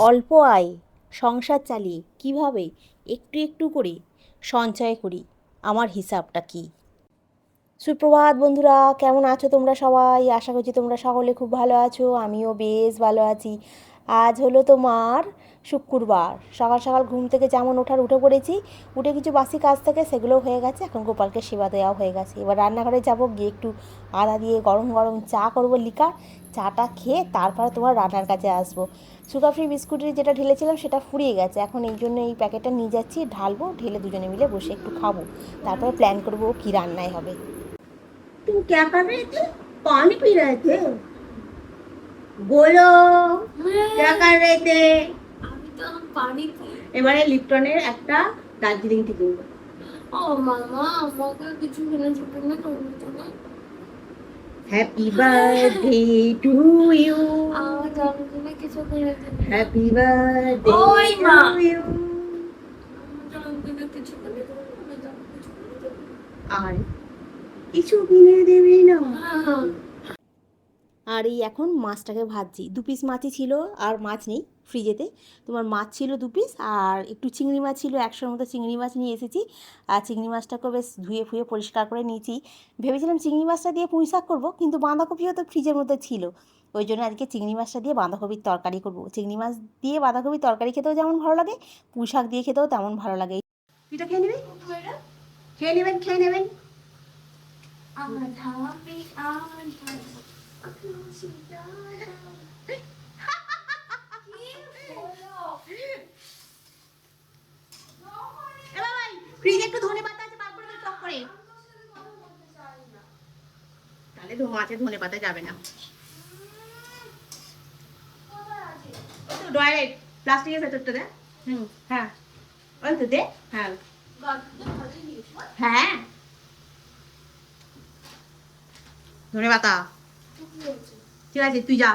অল্প আয় সংসার চালিয়ে কিভাবে একটু একটু করে সঞ্চয় করি, আমার হিসাবটা কি? সুপ্রভাত বন্ধুরা, কেমন আছো তোমরা সবাই? আশা করছি তোমরা সকলে খুব ভালো আছো, আমিও বেশ ভালো আছি। আজ হলো তোমার শুক্রবার। সকাল সকাল ঘুম থেকে যেমন উঠে পড়েছি। উঠে কিছু বাসি কাজ থাকে, সেগুলোও হয়ে গেছে। এখন গোপালকে সেবা দেওয়াও হয়ে গেছে। এবার রান্নাঘরে যাব, গিয়ে একটু আদা দিয়ে গরম গরম চা করবো লিকার। চাটা খেয়ে তারপরে তোমার রান্নার কাছে আসবো। সুগার ফ্রি বিস্কুটের যেটা ঢেলেছিলাম সেটা ফুরিয়ে গেছে, এখন এই জন্য এই প্যাকেটটা নিয়ে যাচ্ছি, ঢালবো, ঢেলে দুজনে মিলে বসে একটু খাবো। তারপরে প্ল্যান করবো কী রান্নায় হবে। तुम क्या कर रहे थे? पानी पी रहे थे? बोलो, क्या कर रहे थे? আমি তো পানি এবারে লিপটনের একটা দার্জিলিং টি কিনবো। ও মামা আমাকে কিছু কিনে দিতে না তুমি হ্যাপি বার্থডে টু ইউ, আমার জন্মদিনে কিছু কিনে দিবে হ্যাপি বার্থডে ওই মা। To you. আমার জন্মদিনে কিছু কিনে দিবে আমি জানি কিছু কিনে দেবে আর কিছু কিনে দেবে না? হ্যাঁ। আর এই এখন মাছটাকে ভাজছি। 2 পিস মাছই ছিল, আর মাছ নেই ফ্রিজেতে। তোমার মাছ ছিল 2 পিস, আর একটু চিংড়ি মাছ ছিল, 100-র মতো চিংড়ি মাছ নিয়ে এসেছি। আর চিংড়ি মাছটাকে বেশ ধুয়ে ফুয়ে পরিষ্কার করে নিয়েছি। ভেবেছিলাম চিংড়ি মাছটা দিয়ে পুঁই শাক করবো, কিন্তু বাঁধাকপিও তো ফ্রিজের মধ্যে ছিল। ওই জন্য আজকে চিংড়ি মাছটা দিয়ে বাঁধাকপির তরকারি করবো। চিংড়ি মাছ দিয়ে বাঁধাকপির তরকারি খেতেও যেমন ভালো লাগে, পুঁই শাক দিয়ে খেতেও তেমন ভালো লাগে। পিঠা খেয়ে নেবে? খেয়ে নেবেন, খেয়ে নেবেন। ফ্রিজে একটু ধনে পাতা আছে, বার করে দিই টক করে। তাহলে মাছে ধনে পাতা যাবে না। ডয়ারে প্লাস্টিকের ভেতরটা দে। হ্যাঁ, ওই তো দে। হ্যাঁ হ্যাঁ, ধনে পাতা ঠিক আছে, তুই যা।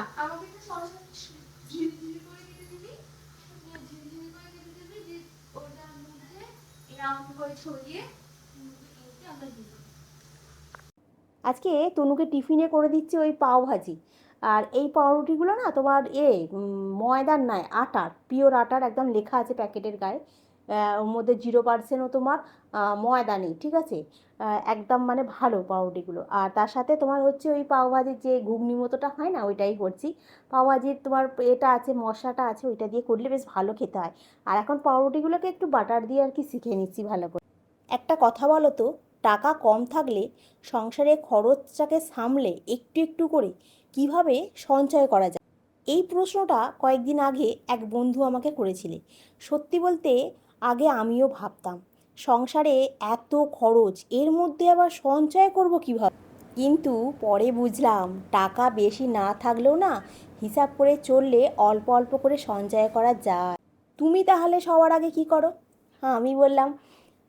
আজকে তনুকে টিফিনে করে দিচ্ছি ওই পাও ভাজি। আর এই পাউরুটিগুলো না তোমার ময়দার নয়, আটার, পিওর আটার, একদম লেখা আছে প্যাকেটের গায়ে। ওর মধ্যে 0%ও তোমার ময়দা নেই, ঠিক আছে। একদম মানে ভালো পাউরুটিগুলো। আর তার সাথে তোমার হচ্ছে ওই পাও ভাজির যে ঘুগনি মতোটা হয় না, ওইটাই করছি। পাও ভাজির তোমার এটা আছে, মশলাটা আছে, ওইটা দিয়ে করলে বেশ ভালো খেতে হয়। আর এখন পাউরুটিগুলোকে একটু বাটার দিয়ে আর কি শিখে নিচ্ছি ভালো করে। একটা কথা বলো তো, টাকা কম থাকলে সংসারে খরচটাকে সামলে একটু একটু করে কিভাবে সঞ্চয় করা যায়? এই প্রশ্নটা কয়েকদিন আগে এক বন্ধু আমাকে করেছিলে। সত্যি বলতে আগে আমিও ভাবতাম, সংসারে এত খরচ, এর মধ্যে আবার সঞ্চয় করব কিভাবে। কিন্তু পরে বুঝলাম, টাকা বেশি না থাকলেও না, হিসাব করে চললে অল্প অল্প করে সঞ্চয় করা যায়। তুমি তাহলে সবার আগে কি করো? হ্যাঁ, আমি বললাম,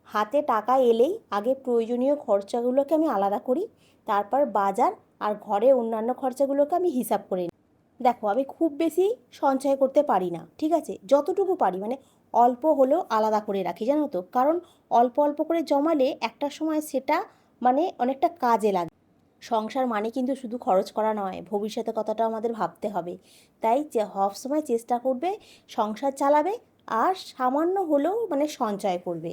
হাতে টাকা এলেই আগে প্রয়োজনীয় খরচাগুলোকে আমি আলাদা করি, তারপর বাজার আর ঘরে অন্যান্য খরচাগুলোকে আমি হিসাব করে নিই। দেখো, আমি খুব বেশি সঞ্চয় করতে পারি না, ঠিক আছে, যতটুকু পারি মানে অল্প হলেও আলাদা করে রাখি, জানো তো, কারণ অল্প অল্প করে জমালে একটা সময় সেটা মানে অনেকটা কাজে লাগে। সংসার মানে কিন্তু শুধু খরচ করা নয়, ভবিষ্যতের কথাটা আমাদের ভাবতে হবে। তাই সবসময় চেষ্টা করবে সংসার চালাবে, আর সামান্য হলেও মানে সঞ্চয় করবে।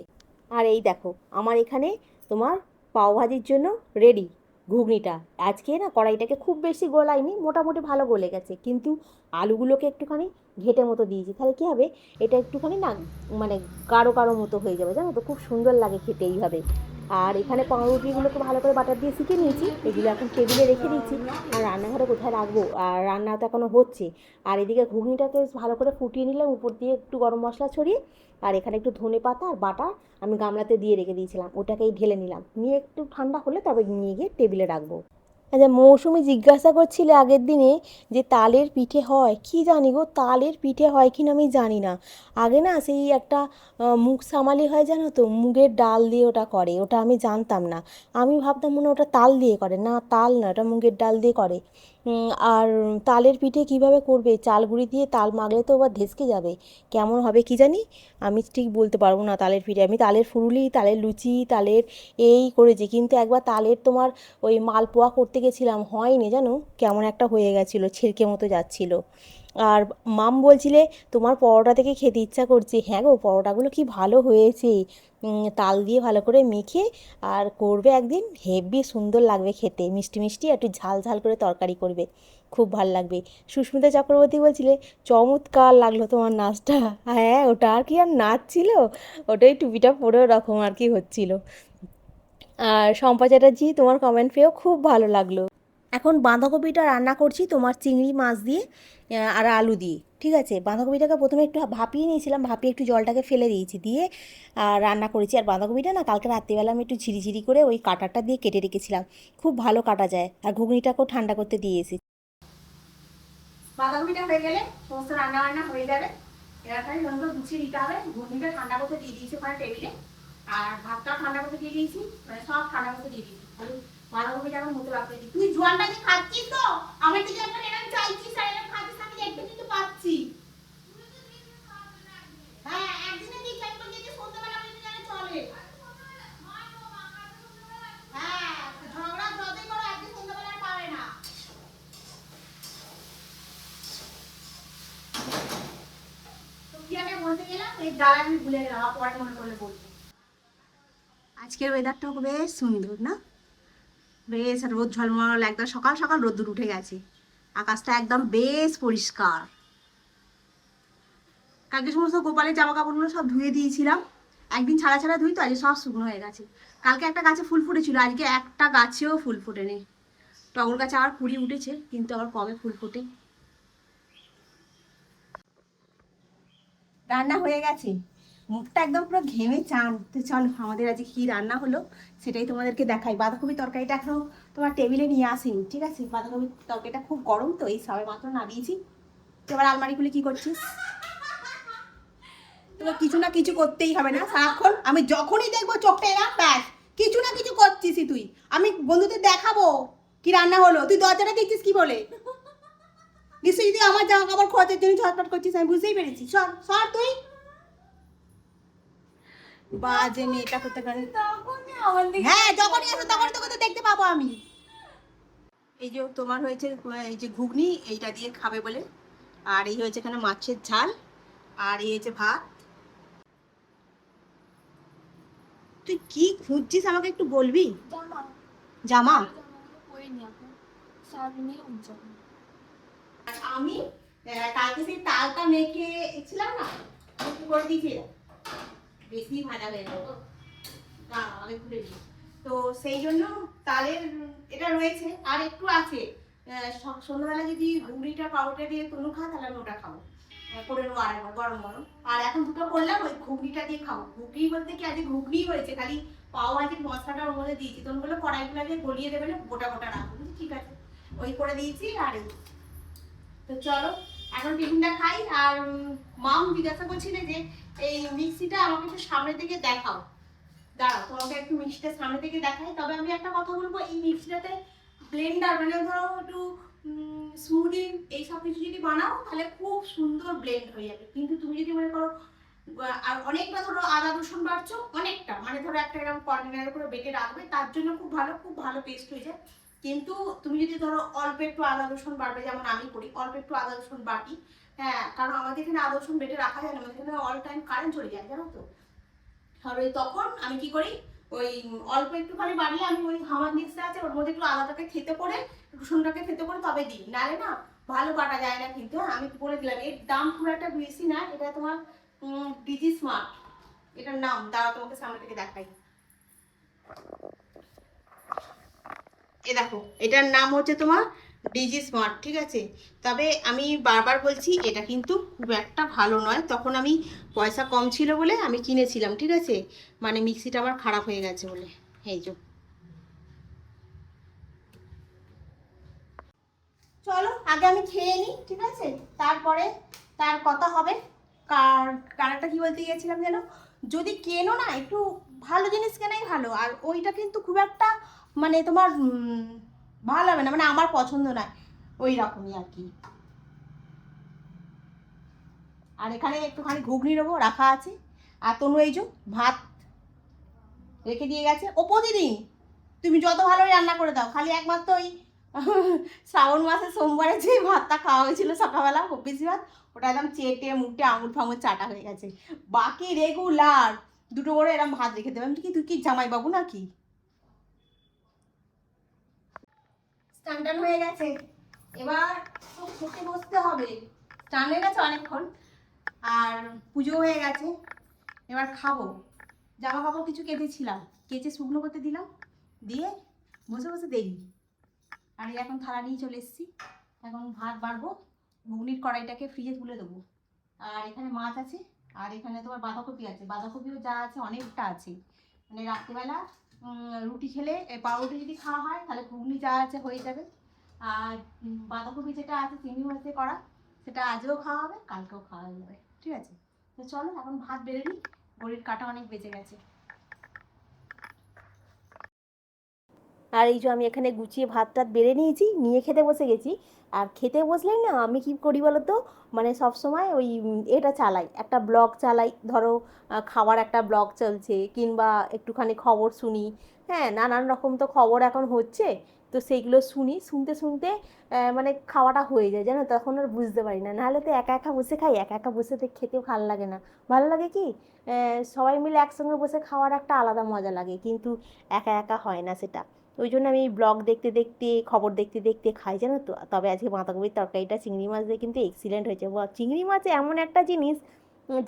আর এই দেখো, আমার এখানে তোমার পাওভাজির জন্য রেডি ঘুগনিটা। আজকে না কড়াইটাকে খুব বেশি গোলাইনি, মোটামুটি ভালো গলে গেছে, কিন্তু আলুগুলোকে একটুখানি ঘেটে মতো দিয়েছি। তাহলে কী হবে, এটা একটুখানি না মানে গাঢ় গাঢ় মতো হয়ে যাবে, জানো তো, খুব সুন্দর লাগে খেতে এইভাবে। আর এখানে পাউরুটিগুলোকে ভালো করে বাটার দিয়ে শিখে নিয়েছি, এগুলো এখন টেবিলে রেখে দিয়েছি। আর রান্নাঘরে কোথায় রাখবো, আর রান্না তো এখনও হচ্ছে। আর এদিকে ঘুগনিটাকে ভালো করে ফুটিয়ে নিলাম, উপর দিয়ে একটু গরম মশলা ছড়িয়ে। আর এখানে একটু ধনে পাতা আর বাটা আমি গামলাতে দিয়ে রেখে দিয়েছিলাম, ওটাকেই ঢেলে নিলাম, নিয়ে একটু ঠান্ডা হলে তবে নিয়ে গিয়ে টেবিলে রাখবো। আচ্ছা, মৌসুমি জিজ্ঞাসা করছিলে আগের দিনে যে তালের পিঠে হয় কি, জানি গো, তালের পিঠে হয় কি না আমি জানি না। আগে না সেই একটা মুগ সামালি হয়, জানো তো, মুগের ডাল দিয়ে ওটা করে, ওটা আমি জানতাম না। আমি ভাবতাম মনে হয় ওটা তাল দিয়ে করে, না তাল না, ওটা মুগের ডাল দিয়ে করে। আর তালের পিঠে কিভাবে করবে, চাল গুঁড়ি দিয়ে তাল মাখলে তো আবার ধেসকে যাবে, কেমন হবে কি জানি, আমি ঠিক বলতে পারবো না তালের পিঠে। আমি তালের ফুরুলি, তালের লুচি, তালের এই করেছি, কিন্তু একবার তালের তোমার ওই মালপোয়া করতে গেছিলাম, হয়নি জানো, কেমন একটা হয়ে গেছিলো, ছিলকে মতো যাচ্ছিলো। আর মাম বলছিলে তোমার পরোটা থেকে খেতে ইচ্ছা করছে, হ্যাঁ গো পরোটাগুলো কি ভালো হয়েছে, তাল দিয়ে ভালো করে মেখে আর করবে একদিন, হেব্বি সুন্দর লাগবে খেতে, মিষ্টি মিষ্টি একটু ঝাল ঝাল করে তরকারি করবে, খুব ভাল লাগবে। সুস্মিতা চক্রবর্তী বলছিলে চমৎকার লাগলো তোমার নাচটা, হ্যাঁ ওটা আর কি আর নাচ ছিল, ওটাই টুপিটা পরে ওরকম আর কি হচ্ছিল। আর শম্পা চ্যাটার্জি তোমার কমেন্ট পেয়েও খুব ভালো লাগলো। এখন বাঁধাকপিটা রান্না করছি তোমার চিংড়ি মাছ দিয়ে আর আলু দিয়ে, ঠিক আছে। বাঁধাকপিটাকে প্রথমে একটু ভাপিয়ে নিয়েছিলাম, ভাপিয়ে একটু জলটাকে ফেলে দিয়েছি, দিয়ে রান্না করেছি। আর বাঁধাকপিটা না কালকে রাত্রিবেলা আমি একটু ঝিরিঝিরি করে ওই কাঁটাটা দিয়ে কেটে রেখেছিলাম, খুব ভালো কাটা যায়। আর ঘুগনিটাকেও ঠান্ডা করতে দিয়ে এসেছি। বাঁধাকপিটা হয়ে গেলে সমস্ত রান্না বান্না হয়ে যাবে, এবার খালি রঙগুলো গুছিয়ে দিতে হবে। ঘুগনিটা ঠান্ডা করতে দিয়ে দিয়েছি ওখানে টেবিলে, আর ভাতটা ঠান্ডা করতে দিয়ে দিয়েছি, মানে সব ঠান্ডা করতে দিয়ে দিয়েছি, খালি বাঁধাকপিটা এখন মতো রাখতে দিই। তুই জোয়ানটাকে খাচ্ছিস তো, আমার দিকে এখন এরকম চাইছিস আর এরকম খাচ্ছিস, আমি দেখতে কিন্তু পাচ্ছি। হ্যাঁ একদিনে দিই, আমি বলছি যে সন্ধ্যাবেলা আমি জানি চলে। হ্যাঁ ঝগড়া যতই করো একদিন সন্ধ্যাবেলা আর পাবে না। তো কি আগে বলতে গেলাম, এই ডাল আমি ভুলে গেলাম, পরে মনে করলে বলবো। আজকের ওয়েদারটা বেশ সুন্দর না, বেশ রোদ ঝলমল, একদম সকাল সকাল রোদ্দুর উঠে গেছে, আকাশটা একদম বেশ পরিষ্কার। কালকে সমস্ত গোপালের জামা কাপড়গুলো সব ধুয়ে দিয়েছিলাম, একদিন ছাড়া ছাড়া ধুই তো, আজকে সব শুকনো হয়ে গেছে। কালকে একটা গাছে ফুল ফুটেছিল, আজকে একটা গাছেও ফুল ফোটেনি। টগর গাছে আবার কুড়ি উঠেছে, কিন্তু আবার কবে ফুল ফোটে। রান্না হয়ে গেছে, মুখটা একদম পুরো ঘেমে চান। তো চলো আমাদের আজকে কি রান্না হলো সেটাই তোমাদেরকে দেখাই। বাঁধাকপি তরকারিটা এখনো তোমার টেবিলে নিয়ে আসিনি, ঠিক আছে। বাঁধাকপি তরকারিটা খুব গরম তো, এই সবে মাত্র নামিয়েছি। তো এবার আলমারি খুলে কি করছিস, তোকে কিছু না কিছু করতেই হবে না সারাক্ষণ, আমি যখনই দেখবো চোখটা এরা ব্যাস কিছু না কিছু করছিসই তুই। আমি বন্ধুদের দেখাবো কি রান্না হলো, তুই দরজাটা দেখছিস কি বলে, নিশ্চয়ই যদি আমার জামা কাপড় খোঁজার জন্য ছটফট করছিস, আমি বুঝতেই পেরেছি। সর সর তুই, বাজে মেয়েটা করতে পারে। হ্যাঁ যখনই আসো তখনই তোকে তো দেখতে পাবো আমি। এই যে তোমার হয়েছে এই যে ঘুগনি, এইটা দিয়ে খাবে বলে, আর এই হয়েছে এখানে মাছের ঝাল, আর এই হয়েছে ভাত। তুই কি খুঁজছিস আমাকে একটু বলবি? জামা আমি কালকে সেই তালটা মেখে ছিলাম না, কি করে দিয়েছি, বেশি ভাজা হয়ে গেল আমি খুলে দিই, তো সেই জন্য তালের এটা রয়েছে আর একটু আছে। সন্ধ্যাবেলা যদি ঘুগনিটা পাউডার দিয়ে তনু খা, তাহলে আমি ওটা খাবো, করে নেবো আরেকবার গরম গরম। আর এখন দুটো করলাম, ওই ঘুগনিটা দিয়ে খাবো। ঘুগনি বলতে কি আজকে ঘুগনি হয়েছে, খালি পাও ভাজির মশলাটা ওর মধ্যে দিয়েছি, তখন বলে কড়াইগুলো দিয়ে গলিয়ে দেবে না, গোটা গোটা রাখবো, ঠিক আছে ওই করে দিয়েছি। আর তো চলো এখন টিফিনটা খাই। আর মাম জিজ্ঞাসা করছিলে যে এই মিক্সিটা আমাকে একটু সামনে থেকে দেখাও, দাঁড়াও তোমাকে একটু মিক্সিটা সামনে থেকে দেখাই। তবে আমি একটা কথা বলবো, এই মিক্সিটাতে ব্লেন্ডার মানে ধরো একটু স্মুদি এইসব কিছু যদি বানাও তাহলে খুব সুন্দর ব্লেন্ড হয়ে যাবে। কিন্তু তুমি যদি মনে করো আর অনেকটা ধরো আদা রসুন বাড়ছো, অনেকটা মানে ধরো একটা এরকম কন্টেনারের উপরে বেটে রাখবে, তার জন্য খুব ভালো পেস্ট হয়ে যায়। কিন্তু তুমি যদি ধরো অল্প একটু আদা রসুন বাড়বে, যেমন আমি করি অল্প একটু আদা রসুন বাটি, হ্যাঁ কারণ আমাদের এখানে আদা রসুন বেটে রাখা যায় না, আমাদের এখানে অল টাইম কারেন্ট চলে যায় জানো তো। আর ওই তখন আমি কি করি, ওই অল্প একটুখানি বাড়লে আমি ওই হামার মিক্সটা আছে ওর মধ্যে একটু আদাটাকে খেতে করে রসুনটাকে খেতে করে তবে দিই, নাহলে না ভালো বাটা যায় না। কিন্তু হ্যাঁ আমি বলে দিলাম, এর দাম খুব একটা বেশি না, এটা তোমার ডিজি স্মার্ট এটার নাম, দাঁড়া তোমাকে সামনে থেকে দেখাই। এ দেখো এটার নাম হচ্ছে তোমার ডিজি স্মার্ট, ঠিক আছে। তবে আমি বারবার বলছি এটা কিন্তু খুব একটা ভালো নয়, তখন আমি পয়সা কম ছিল বলে আমি কিনেছিলাম, ঠিক আছে, মানে মিক্সিটা আমার খারাপ হয়ে গেছে বলে। এই যে চলো আগে আমি খেয়ে নিই, ঠিক আছে, তারপরে তার কথা হবে। কারটা কি বলতে গিয়েছিলাম যেন, যদি কেনো না একটু ভালো জিনিস কেনাই ভালো, আর ওইটা কিন্তু খুব একটা মানে তোমার ভালো হবে না, মানে আমার পছন্দ নয়। ওই রকমই আর কি। আর এখানে একটুখানি ঘুগনি নেবো, রাখা আছে। আর তনু এই যে ভাত রেখে দিয়ে গেছে। ও প্রতিদিন তুমি যত ভালোই রান্না করে দাও, খালি একমাত্র ওই শ্রাবণ মাসে সোমবারে যে ভাতটা খাওয়া হয়েছিল সকালবেলা কপিসি ভাত, ওটা একদম চেটে মুটে আঙুল ফাঙুল চাটা হয়ে গেছে। বাকি রেগুলার দুটো করে এরকম ভাত রেখে দেবে। আমি কি তুই কি জামাইবাবু নাকি? স্নান হয়ে গেছে, এবার তো খেতে বসতে হবে। স্নান হয়ে গেছে অনেকক্ষণ, আর পুজো হয়ে গেছে, এবার খাবো। জামা কাপড় কিছু কেচেছিলাম, কেচে শুকনো করতে দিলাম, দিয়ে বসে বসে দেখি। আর এই এখন থালা নিয়ে চলে এসেছি, এখন ভাত বাড়বো, ঘুগনির কড়াইটাকে ফ্রিজে তুলে দেবো। আর এখানে মাছ আছে, আর এখানে তোমার বাঁধাকপি আছে, বাঁধাকপিও যা আছে অনেকটা আছে। মানে রাত্রিবেলা রুটি খেলে, পাউরুটি যদি খাওয়া হয় তাহলে ঘুগনি যা আছে হয়ে যাবে। আর বাঁধাকপি যেটা আছে চিংড়ি মাছ দিয়ে করা, সেটা আজও খাওয়া হবে, কালকেও খাওয়া যাবে। ঠিক আছে, তো চলো এখন ভাত বেড়ে নিই, ঘড়ির কাঁটা অনেক বেজে গেছে। আর এই যে আমি এখানে গুছিয়ে ভাত টাত বেড়ে নিয়েছি, নিয়ে খেতে বসে গেছি। আর খেতে বসলেই না আমি কি করি বলো তো, মানে সবসময় ওই এটা চালাই, একটা ব্লগ চালাই। ধরো খাওয়ার একটা ব্লগ চলছে, কিংবা একটুখানি খবর শুনি। হ্যাঁ, নানান রকম তো খবর এখন হচ্ছে, তো সেইগুলো শুনি। শুনতে শুনতে মানে খাওয়াটা হয়ে যায়, জানো, তখন আর বুঝতে পারি না। নাহলে তো একা একা বসে খাই, একা একা বসে তো খেতে ভালো লাগে না। ভালো লাগে কি, সবাই মিলে একসঙ্গে বসে খাওয়ার একটা আলাদা মজা লাগে, কিন্তু একা একা হয় না সেটা। ওই জন্য আমি ব্লগ দেখতে দেখতে, খবর দেখতে দেখতে খাই, জানো তো। তবে আজকে বাঁধাকপির তরকারিটা চিংড়ি মাছ দিয়ে কিন্তু এক্সিলেন্ট হয়েছে। চিংড়ি মাছ এমন একটা জিনিস,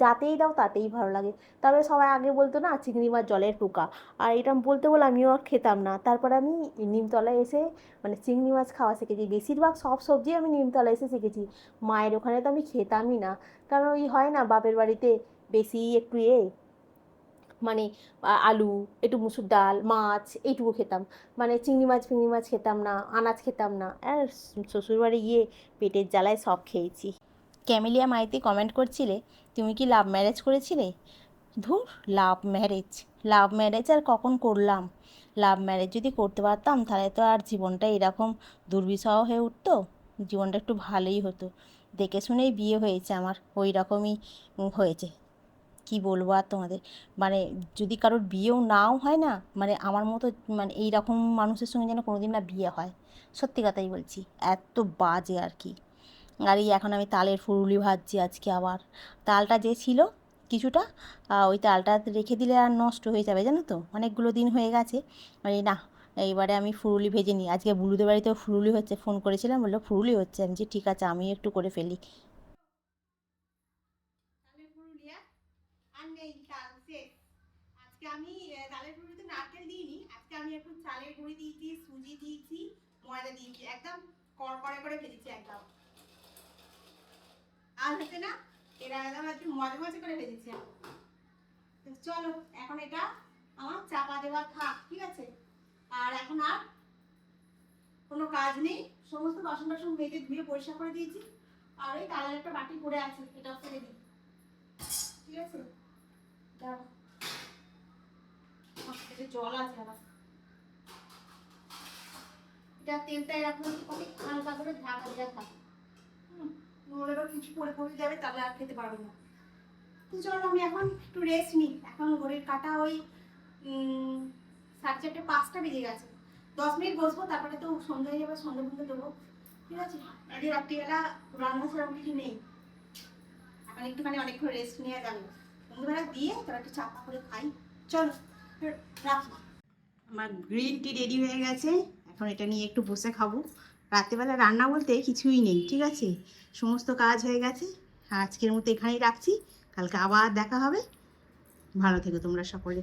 যাতেই দাও তাতেই ভালো লাগে। তবে সবাই আগে বলতো না চিংড়ি মাছ জলের পোকা, আর এটা বলতে বলে আমিও আর খেতাম না। তারপর আমি নিমতলায় এসে মানে চিংড়ি মাছ খাওয়া শিখেছি। বেশিরভাগ সব সবজি আমি নিমতলায় এসে শিখেছি, মায়ের ওখানে তো আমি খেতামই না। কারণ ওই হয় না, বাপের বাড়িতে বেশি একটু মানে আলু, একটু মুসুর ডাল, মাছ, এইটুকু খেতাম। মানে চিংড়ি মাছ ফিংড়ি মাছ খেতাম না, আনাজ খেতাম না। আর শ্বশুরবাড়ি গিয়ে পেটের জ্বালায় সব খেয়েছি। ক্যামেলিয়া মাইতি কমেন্ট করছিলে, তুমি কি লাভ ম্যারেজ করেছিলে? ধুর, লাভ ম্যারেজ, লাভ ম্যারেজ আর কখন করলাম? লাভ ম্যারেজ যদি করতে পারতাম তাহলে তো আর জীবনটা এরকম দুর্বিষহ হয়ে উঠতো। জীবনটা একটু ভালোই হতো। দেখে শুনেই বিয়ে হয়েছে আমার, ওই রকমই হয়েছে। কি বলবো আর তোমাদের, মানে যদি কারোর বিয়েও নাও হয় না, মানে আমার মতো মানে এই রকম মানুষের সঙ্গে যেন কোনোদিন না বিয়ে হয়। সত্যি কথাই বলছি, এত বাজে আর কি। আর এই এখন আমি তালের ফুরুলি ভাজছি আজকে আবার। তালটা যে ছিল কিছুটা, ওই তালটা রেখে দিলে আর নষ্ট হয়ে যাবে, জানো তো, অনেকগুলো দিন হয়ে গেছে। মানে না, এইবারে আমি ফুরুলি ভেজে নিই। আজকে বুলুদের বাড়িতেও ফুরুলি হচ্ছে, ফোন করেছিলাম, বললো ফুরুলি হচ্ছে। আমি যে ঠিক আছে, আমি একটু করে ফেলি। আর নেই চাল শেষ। আজকে আমি চালের গুঁড়িতে নারকেল দিইনি, আজকে আমি একটু চালের গুঁড়ি দিয়েছি, সুজি দিয়েছি, ময়দা দিয়েছি, একদম কড়কড়ে করে ভেজেছি একদম। আর হচ্ছে না, এটা একদম একটু মজা মজা করে ভেজেছি। চলো এখন এটা আমার চাপা দেওয়া থাক, ঠিক আছে। আর এখন আর কোনো কাজ নেই, সমস্ত বাসন টাসন মেজে ধুয়ে পরিষ্কার করে দিয়েছি। আর ওই তালের একটা বাটি পড়ে আছে, এটাও ফেলে দিই, ঠিক আছে। জল আছে আবার, এটা তেলটা এরকম অনেক হালকা করে ঢাকা দেওয়া থাক, নড়েরও কিছু পরে পড়ে যাবে, তাহলে আর খেতে পারবো না। তো চলো আমি এখন একটু রেস্ট নিই। এখন ঘড়ির কাঁটা ওই 4:30-5টা বেজে গেছে। 10 মিনিট বসবো, তারপরে তো সন্ধ্যা হয়ে যাবে, সন্ধ্যা বন্ধ দেবো, ঠিক আছে। আজকে রাত্রিবেলা রান্না সেরকম কিছু নেই, এখন একটুখানি অনেকক্ষণ রেস্ট নেওয়া যাবে। সন্ধ্যাবেলা দিয়ে তারপর একটু চাপা করে খাই। চলো রাখি। আমার গ্রিন টি রেডি হয়ে গেছে, এখন এটা নিয়ে একটু বসে খাবো। রাত্রেবেলা রান্না বলতে কিছুই নেই, ঠিক আছে, সমস্ত কাজ হয়ে গেছে। আজকের মতো এখানেই রাখছি, কালকে আবার দেখা হবে। ভালো থেকো তোমরা সকলে।